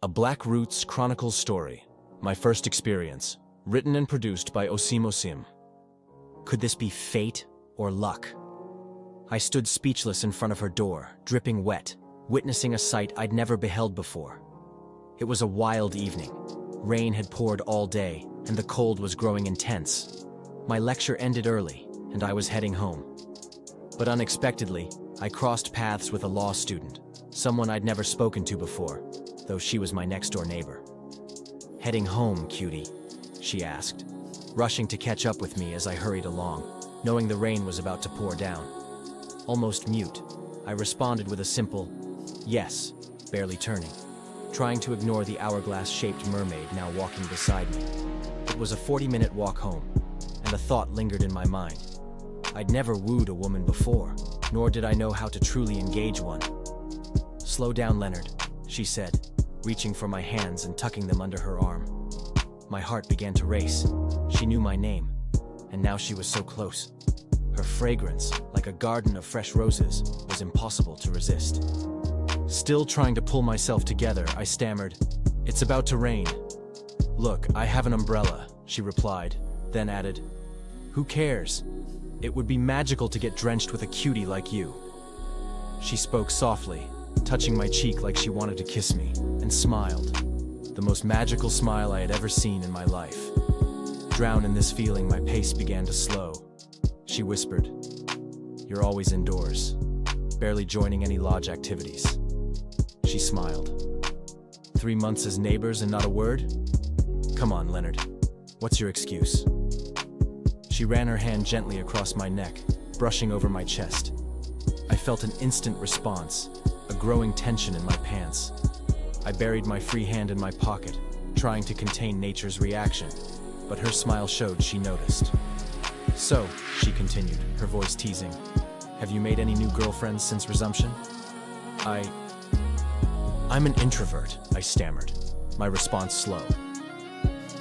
A Black Roots Chronicles story. My first experience. Written and produced by OSIM. Could this be fate or luck? I stood speechless in front of her door, dripping wet, witnessing a sight I'd never beheld before. It was a wild evening. Rain had poured all day, and the cold was growing intense. My lecture ended early, and I was heading home. But unexpectedly, I crossed paths with a law student, someone I'd never spoken to before, though she was my next-door neighbor. "Heading home, cutie?" she asked, rushing to catch up with me as I hurried along, knowing the rain was about to pour down. Almost mute, I responded with a simple, "Yes," barely turning, trying to ignore the hourglass-shaped mermaid now walking beside me. It was a 40-minute walk home, and a thought lingered in my mind. I'd never wooed a woman before, nor did I know how to truly engage one. "Slow down, Leonard," she said, reaching for my hands and tucking them under her arm. My heart began to race. She knew my name, and now she was so close. Her fragrance, like a garden of fresh roses, was impossible to resist. Still trying to pull myself together, I stammered, "It's about to rain." "Look, I have an umbrella," she replied, then added, "Who cares? It would be magical to get drenched with a cutie like you." She spoke softly, touching my cheek like she wanted to kiss me, and smiled. The most magical smile I had ever seen in my life. Drowned in this feeling, my pace began to slow. She whispered, "You're always indoors, barely joining any lodge activities." She smiled. 3 months as neighbors and not a word? Come on, Leonard. What's your excuse? She ran her hand gently across my neck, brushing over my chest. I felt an instant response, a growing tension in my pants. I buried my free hand in my pocket, trying to contain nature's reaction, but her smile showed she noticed. "So," she continued, her voice teasing, "have you made any new girlfriends since resumption?" I'm an introvert," I stammered, my response slow.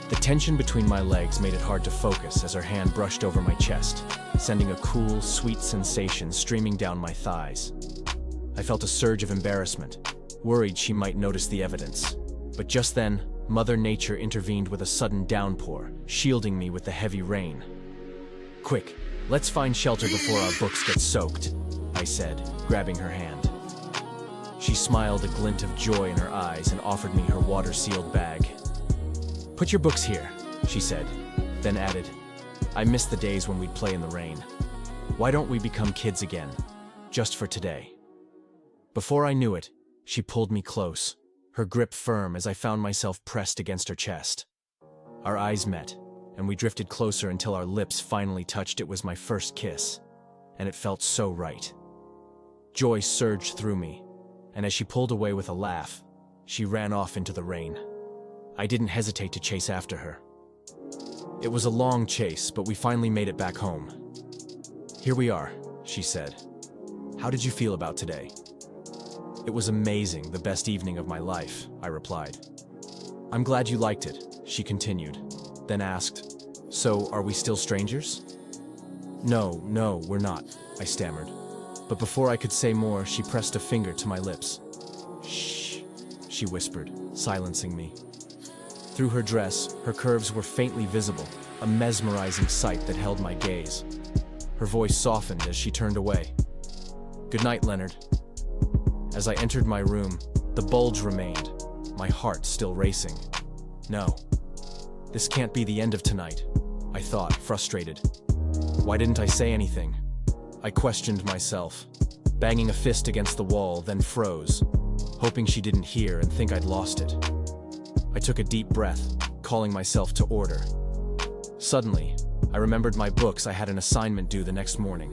The tension between my legs made it hard to focus as her hand brushed over my chest, sending a cool, sweet sensation streaming down my thighs. I felt a surge of embarrassment, worried she might notice the evidence. But just then, Mother Nature intervened with a sudden downpour, shielding me with the heavy rain. "Quick, let's find shelter before our books get soaked," I said, grabbing her hand. She smiled, a glint of joy in her eyes, and offered me her water-sealed bag. "Put your books here," she said, then added, "I miss the days when we'd play in the rain. Why don't we become kids again, just for today?" Before I knew it, she pulled me close, her grip firm as I found myself pressed against her chest. Our eyes met, and we drifted closer until our lips finally touched. It was my first kiss, and it felt so right. Joy surged through me, and as she pulled away with a laugh, she ran off into the rain. I didn't hesitate to chase after her. It was a long chase, but we finally made it back home. "Here we are," she said. "How did you feel about today?" "It was amazing, the best evening of my life," I replied. "I'm glad you liked it," she continued, then asked, "So, are we still strangers?" No, we're not," I stammered. But before I could say more, she pressed a finger to my lips. "Shh," she whispered, silencing me. Through her dress, her curves were faintly visible, a mesmerizing sight that held my gaze. Her voice softened as she turned away. "Good night, Leonard." As I entered my room, the bulge remained, my heart still racing. No, this can't be the end of tonight, I thought, frustrated. Why didn't I say anything? I questioned myself, banging a fist against the wall, then froze, hoping she didn't hear and think I'd lost it. I took a deep breath, calling myself to order. Suddenly, I remembered my books. I had an assignment due the next morning.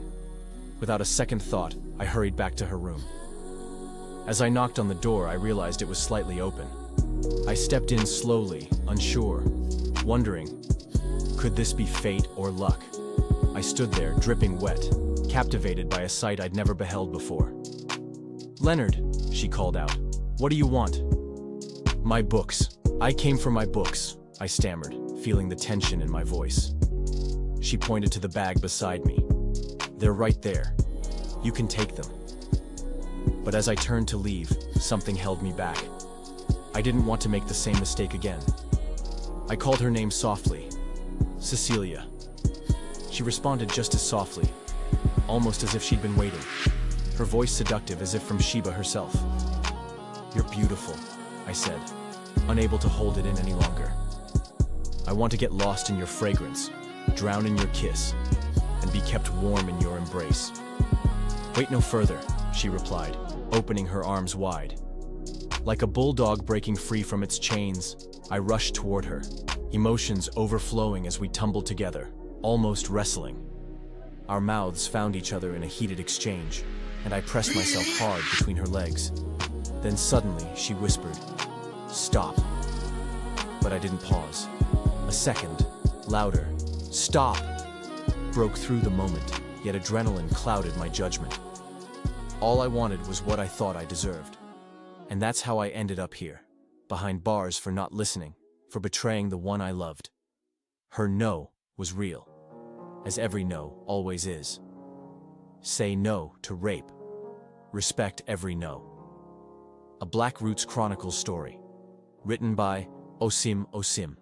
Without a second thought, I hurried back to her room. As I knocked on the door, I realized it was slightly open. I stepped in slowly, unsure, wondering, could this be fate or luck? I stood there, dripping wet, captivated by a sight I'd never beheld before. "Leonard," she called out, "what do you want?" "My books. I came for my books," I stammered, feeling the tension in my voice. She pointed to the bag beside me. "They're right there. You can take them." But as I turned to leave, something held me back. I didn't want to make the same mistake again. I called her name softly. Cecilia. She responded just as softly, almost as if she'd been waiting. Her voice seductive as if from Sheba herself. "You're beautiful," I said, unable to hold it in any longer. "I want to get lost in your fragrance, drown in your kiss, and be kept warm in your embrace." "Wait no further," she replied, opening her arms wide. Like a bulldog breaking free from its chains, I rushed toward her, emotions overflowing as we tumbled together, almost wrestling. Our mouths found each other in a heated exchange, and I pressed myself hard between her legs. Then suddenly, she whispered, "Stop." But I didn't pause. A second, louder, "Stop," broke through the moment, yet adrenaline clouded my judgment. All I wanted was what I thought I deserved. And that's how I ended up here, behind bars for not listening, for betraying the one I loved. Her no was real, as every no always is. Say no to rape. Respect every no. A Black Roots Chronicles story. Written by OSIM.